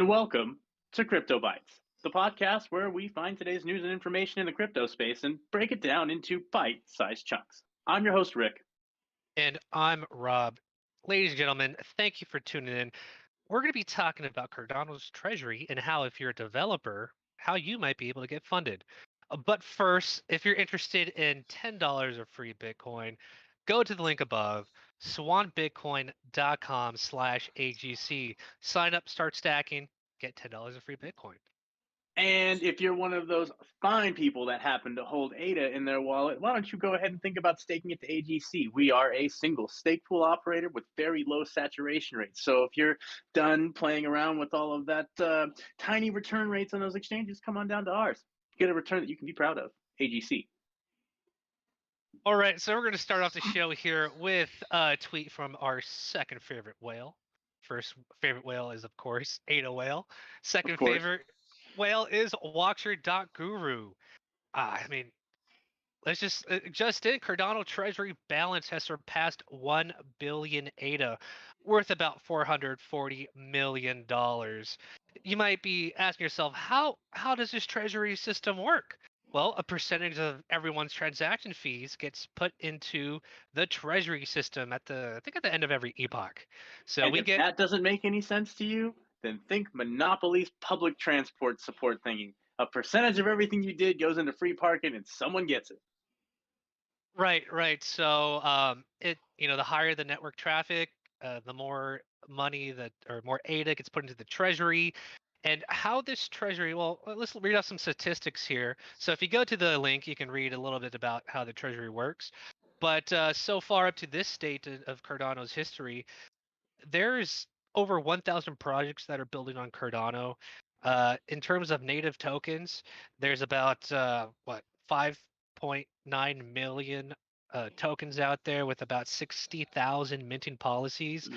and welcome to CryptoBytes, the podcast where we find today's news and information in the crypto space and break it down into bite-sized chunks. I'm your host, Rick. And I'm Rob. Ladies and gentlemen, thank you for tuning in. We're going to be talking about Cardano's Treasury and how, if you're a developer, how you might be able to get funded. But first, if you're interested in $10 of free Bitcoin, go to the link above, swanbitcoin.com/AGC. Sign up, start stacking, get $10 of free Bitcoin. And if you're one of those fine people that happen to hold ADA in their wallet, why don't you go ahead and think about staking it to AGC? We are a single stake pool operator with very low saturation rates. So if you're done playing around with all of that tiny return rates on those exchanges, come on down to ours. Get a return that you can be proud of, AGC. All right, so we're going to start off the show here with a tweet from our second favorite whale. First favorite whale is, of course, Ada Whale. Second favorite whale is Watcher.guru. I mean, let's just in Cardano Treasury balance has surpassed 1 billion ADA, worth about $440 million. You might be asking yourself, how does this Treasury system work? Well, a percentage of everyone's transaction fees gets put into the Treasury system at the end of every epoch. So and if that doesn't make any sense to you, then think Monopoly's public transport support thingy. A percentage of everything you did goes into free parking, and someone gets it. Right. So, the higher the network traffic, the more money more ADA gets put into the Treasury. And how this Treasury, well, let's read out some statistics here. So if you go to the link, you can read a little bit about how the Treasury works. But so far up to this state of Cardano's history, there's over 1,000 projects that are building on Cardano. In terms of native tokens, there's about 5.9 million tokens out there with about 60,000 minting policies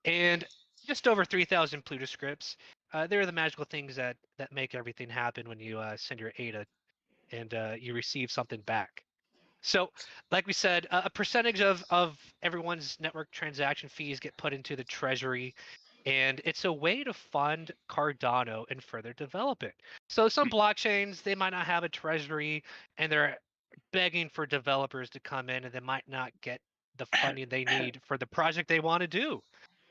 and just over 3,000 Pluto scripts. They're the magical things that make everything happen when you send your ADA and you receive something back. So, like we said, a percentage of everyone's network transaction fees get put into the Treasury, and it's a way to fund Cardano and further develop it. So some blockchains, they might not have a Treasury, and they're begging for developers to come in, and they might not get the funding they need for the project they want to do.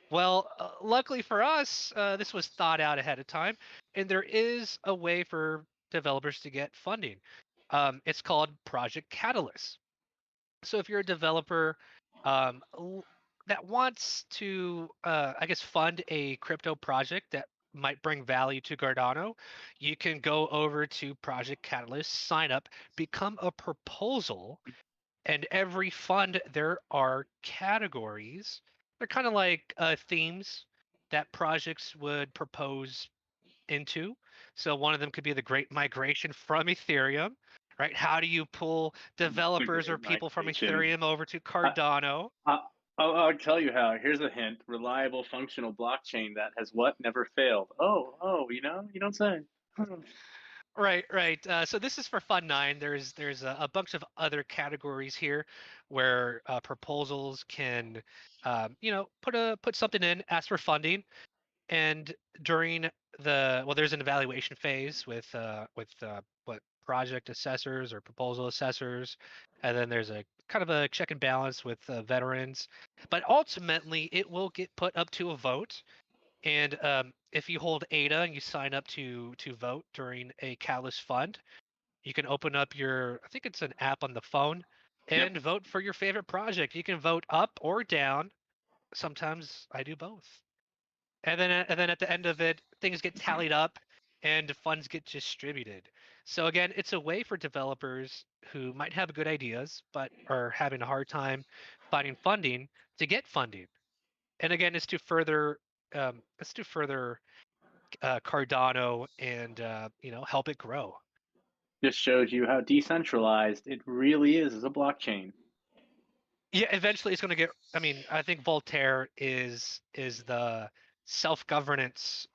Well, luckily for us, this was thought out ahead of time, and there is a way for developers to get funding. It's called Project Catalyst. So if you're a developer that wants to, fund a crypto project that might bring value to Cardano, you can go over to Project Catalyst, sign up, become a proposal, and every fund there are categories. They're kind of like themes that projects would propose into. So one of them could be the Great Migration from Ethereum, right? How do you pull developers or people from Ethereum over to Cardano? I'll tell you how. Here's a hint: reliable, functional blockchain that has never failed. You don't say. Right. So this is for Fund 9. There's a bunch of other categories here where proposals can, put something in, ask for funding, and during there's an evaluation phase with project assessors or proposal assessors, and then there's a kind of a check and balance with veterans, but ultimately it will get put up to a vote. And if you hold ADA and you sign up to vote during a Catalyst fund, you can open up I think it's an app on the phone, and vote for your favorite project. You can vote up or down. Sometimes I do both. And then at the end of it, things get tallied up and funds get distributed. So again, it's a way for developers who might have good ideas but are having a hard time finding funding to get funding. And again, it's to further Cardano and help it grow. Just shows you how decentralized it really is as a blockchain. Yeah, eventually it's going to get. I mean, I think Voltaire is the self-governance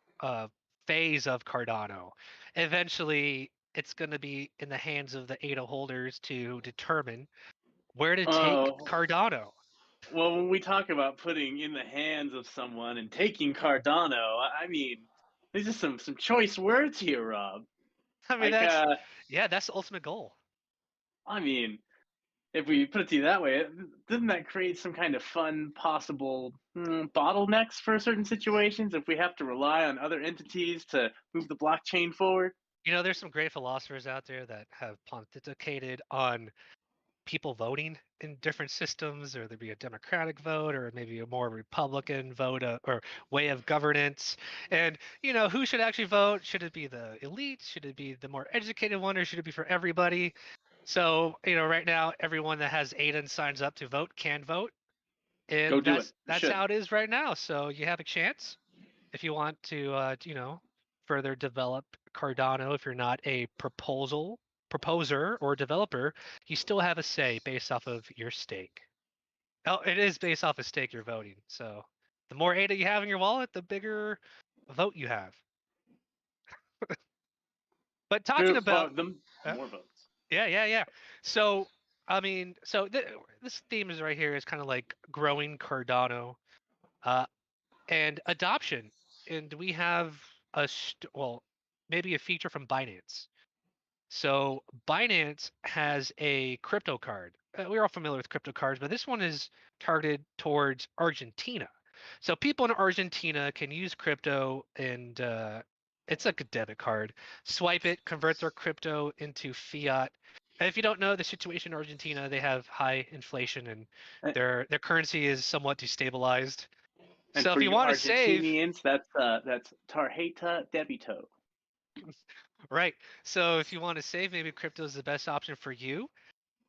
phase of Cardano. Eventually, it's going to be in the hands of the ADA holders to determine where to take Cardano. Well, when we talk about putting in the hands of someone and taking Cardano, I mean, These are some choice words here, Rob. I mean, Like, yeah, that's the ultimate goal. I mean, if we put it to you that way, doesn't that create some kind of fun possible bottlenecks for certain situations if we have to rely on other entities to move the blockchain forward? There's some great philosophers out there that have pontificated on people voting in different systems, or there'd be a Democratic vote, or maybe a more Republican vote, or way of governance. And who should actually vote? Should it be the elite? Should it be the more educated one, or should it be for everybody? So right now, everyone that has ADA and signs up to vote can vote, Go and do it. You that's should. how it is right now. So you have a chance if you want to, further develop Cardano. If you're not a proposer or developer, you still have a say based off of your stake. Oh, it is based off of stake you're voting. So the more ADA you have in your wallet, the bigger vote you have. But talking about the uh, more votes. yeah. So I mean, this theme is right here is kind of like growing Cardano and adoption. And we have maybe a feature from Binance. So Binance has a crypto card. We're all familiar with crypto cards, but this one is targeted towards Argentina. So people in Argentina can use crypto, and it's like a debit card. Swipe it, convert their crypto into fiat. And if you don't know the situation in Argentina, they have high inflation, and And, their currency is somewhat destabilized. and So for if you you want to save, Argentinians, that's tarjeta debito. right? So if you want to save, maybe crypto is the best option for you.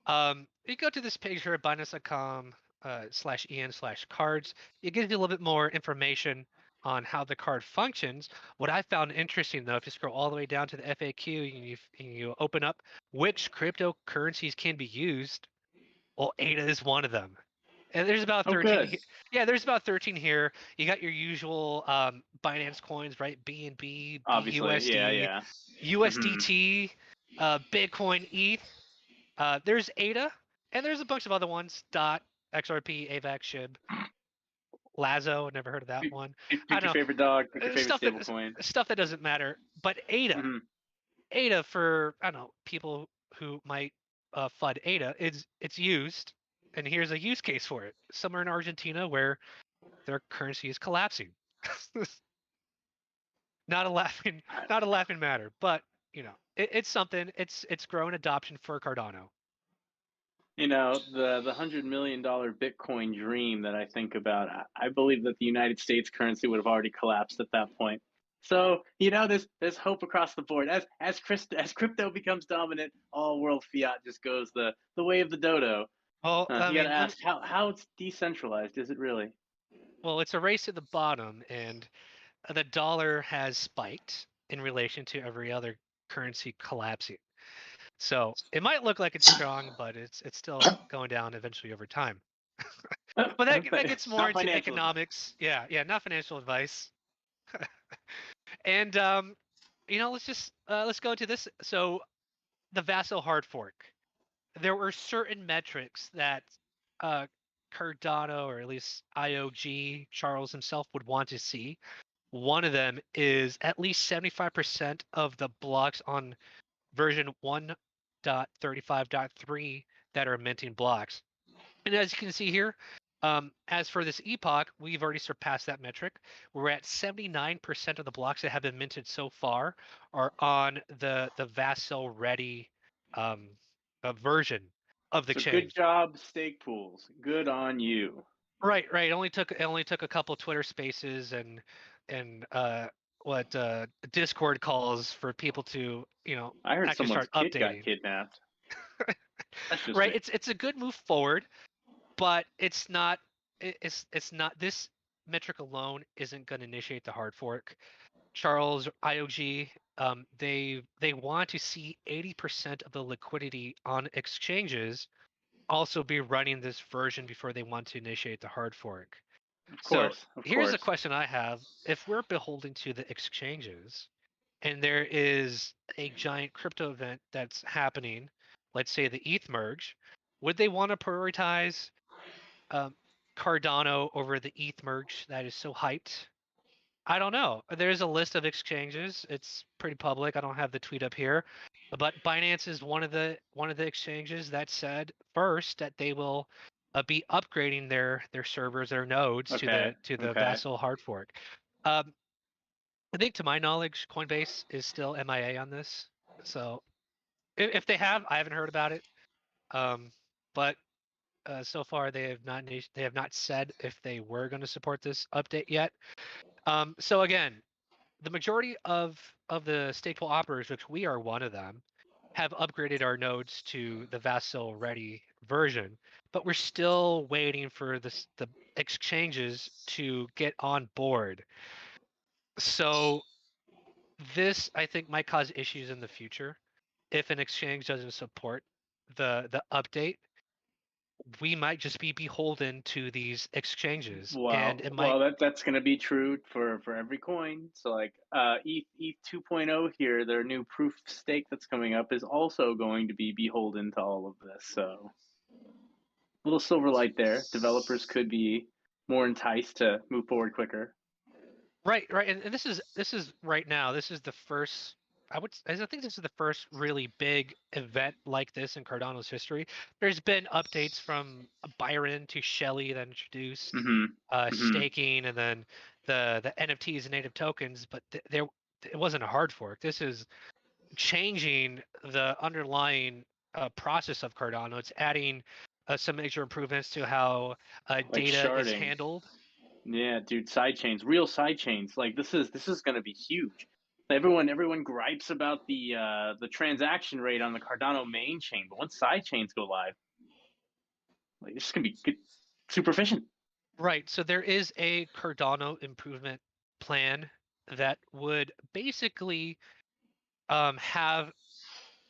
You go to this page here at Binance.com /en/cards. It gives you a little bit more information on how the card functions. What I found interesting, though, if you scroll all the way down to the FAQ and you open up which cryptocurrencies can be used, well, ADA is one of them. And there's about Oh, 13. good. Yeah, there's about 13 here. You got your usual Binance coins, right? BNB, Obviously, BUSD, yeah. Hmm. USDT, Bitcoin, ETH. There's ADA, and there's a bunch of other ones. Dot, XRP, AVAX, SHIB, Lazo. Never heard of that one. I Pick your don't favorite dog. Pick your know. favorite stablecoin. Stuff that doesn't matter. But ADA, Hmm. ADA for I don't know people who might FUD ADA. It's used, and here's a use case for it. Somewhere in Argentina where their currency is collapsing. not a laughing matter, but it's something. It's growing adoption for Cardano. The $100 million Bitcoin dream that I think about, I believe that the United States currency would have already collapsed at that point. So there's hope across the board. As crypto becomes dominant, all world fiat just goes the way of the dodo. Well, I You got to mean, ask how it's decentralized. Is it really? well, it's a race to the bottom, and the dollar has spiked in relation to every other currency collapsing. So it might look like it's strong, but it's still going down eventually over time. But that gets more Not into financial advice. economics. Yeah, not financial advice. And let's go into this. So the Vasil hard fork. There were certain metrics that uh, Cardano, or at least IOG Charles himself, would want to see. One of them is at least 75% of the blocks on version 1.35.3 that are minting blocks. And as you can see here, as for this epoch, we've already surpassed that metric. We're at 79% of the blocks that have been minted so far are on the Vasil ready version of the So chain. good job, stake pools. Good on you. Right. It only took a couple Twitter Spaces and what Discord calls for people to I heard actually someone's start kid got updating. kidnapped. That's just Right. me. It's a good move forward, but it's not. It's not. This metric alone isn't going to initiate the hard fork. Charles IOG, they want to see 80% of the liquidity on exchanges also be running this version before they want to initiate the hard fork. Of So course, of here's a course. question I have. If we're beholden to the exchanges and there is a giant crypto event that's happening, let's say the ETH merge, would they want to prioritize um, Cardano over the ETH merge that is so hyped? I don't know. There's a list of exchanges. It's pretty public. I don't have the tweet up here, but Binance is one of the exchanges that said first that they will be upgrading their servers, their nodes to Okay. the Okay. Vasil hard fork. Um, I think to my knowledge, Coinbase is still MIA on this. So if they have, I haven't heard about it. But so far they have not said if they were going to support this update yet. So again, the majority of the stateful operators, which we are one of them, have upgraded our nodes to the Vasil ready version, but we're still waiting for the exchanges to get on board. So this, I think, might cause issues in the future if an exchange doesn't support the update. We might just be beholden to these exchanges, and it might. Well, that's going to be true for every coin. So like ETH 2.0 here, their new proof of stake that's coming up is also going to be beholden to all of this. So little silver light there. Developers could be more enticed to move forward quicker. Right, right, and this is right now. This is the first. I think this is the first really big event like this in Cardano's history. There's been updates from Byron to Shelley that introduced Mm-hmm. Mm-hmm. staking, and then the NFTs and native tokens. But there, it wasn't a hard fork. This is changing the underlying process of Cardano. It's adding some major improvements to how Like data is sharding. handled. Yeah, dude, side chains, real side chains. Like this is going to be huge. Everyone gripes about the transaction rate on the Cardano main chain, but once side chains go live, like this is going to be good, super efficient. Right. So there is a Cardano improvement plan that would basically have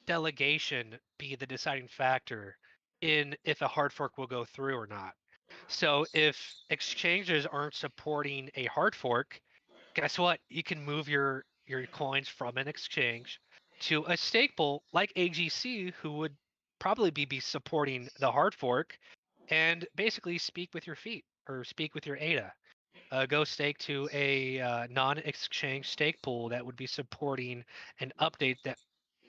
delegation be the deciding factor in if a hard fork will go through or not. So if exchanges aren't supporting a hard fork, guess what? You can move your coins from an exchange to a stake pool like AGC, who would probably be supporting the hard fork, and basically speak with your feet or speak with your ADA. Go stake to a non-exchange stake pool that would be supporting an update that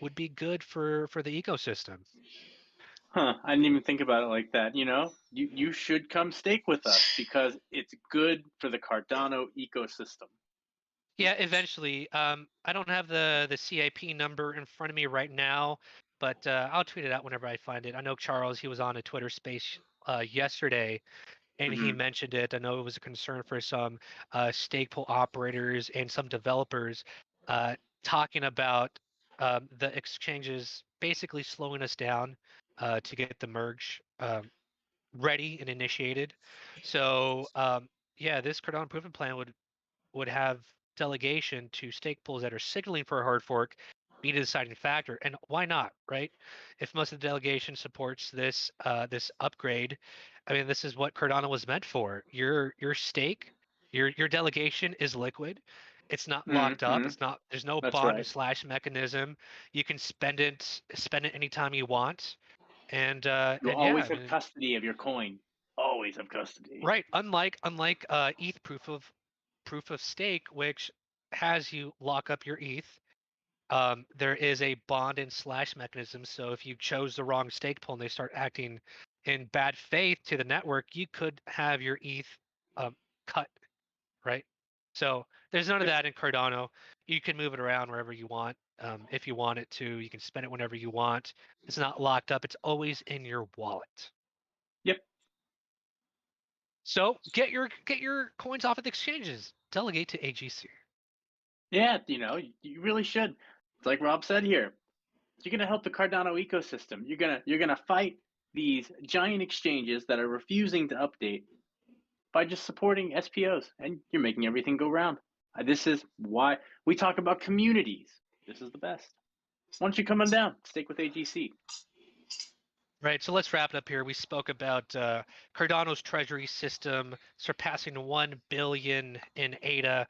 would be good for the ecosystem. Huh, I didn't even think about it like that. You should come stake with us because it's good for the Cardano ecosystem. Yeah, eventually. I don't have the CIP number in front of me right now, but I'll tweet it out whenever I find it. I know Charles, he was on a Twitter space yesterday, and he Mm-hmm. mentioned it. I know it was a concern for some stake pool operators and some developers, uh, talking about the exchanges basically slowing us down to get the merge ready and initiated. So yeah, this Cardano improvement plan would have delegation to stake pools that are signaling for a hard fork be the deciding factor. And why not, right? If most of the delegation supports this upgrade, I mean, this is what Cardano was meant for. Your stake, your delegation is liquid. It's not locked up. Mm-hmm. It's not. There's no That's bond right. and slash mechanism. You can spend it anytime you want. You'll And yeah, always I have mean, custody of your coin. Always have custody. right. Unlike ETH proof of stake, which has you lock up your ETH. There is a bond and slash mechanism. So if you chose the wrong stake pool and they start acting in bad faith to the network, you could have your ETH cut, right? So there's none of Yep. that in Cardano. You can move it around wherever you want. If you want it to, you can spend it whenever you want. It's not locked up. It's always in your wallet. Yep. So get your coins off of the exchanges. Delegate to AGC. Yeah, you really should. It's like Rob said here. You're gonna help the Cardano ecosystem. You're gonna fight these giant exchanges that are refusing to update by just supporting SPOs, and you're making everything go round. This is why we talk about communities. This is the best. Why don't you come on down? Stick with AGC. Right, so let's wrap it up here. We spoke about Cardano's treasury system surpassing 1 billion in ADA,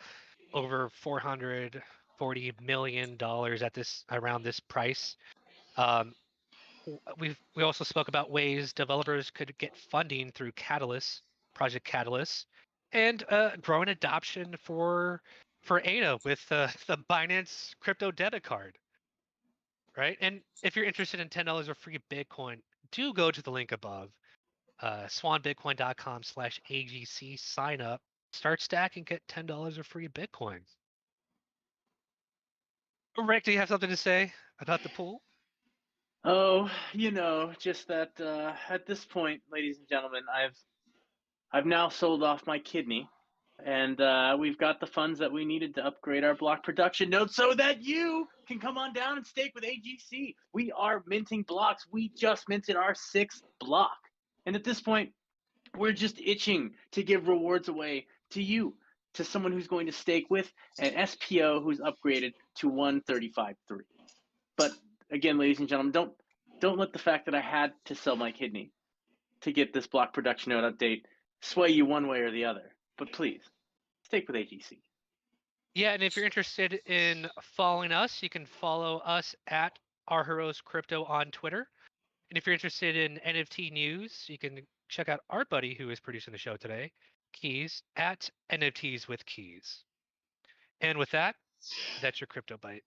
over $440 million at this around this price. Um, we also spoke about ways developers could get funding through Catalyst, Project Catalyst, and growing adoption for ADA with the Binance crypto debit card, right? And if you're interested in $10 of free Bitcoin, do go to the link above, swanbitcoin.com/AGC, sign up, start stacking, get $10 of free Bitcoin. Rick, do you have something to say about the pool? Oh, just that at this point, ladies and gentlemen, I've now sold off my kidney, and we've got the funds that we needed to upgrade our block production node so that you can come on down and stake with AGC. We are minting blocks. We just minted our 6th block, and at this point, we're just itching to give rewards away to you, to someone who's going to stake with an SPO who's upgraded to 135.3. But again, ladies and gentlemen, don't let the fact that I had to sell my kidney to get this block production node update sway you one way or the other. But please, stake with AGC. Yeah, and if you're interested in following us, you can follow us at Our Heroes Crypto on Twitter. And if you're interested in NFT news, you can check out our buddy who is producing the show today, Keys, at NFTs with Keys. And with that, that's your Crypto Byte.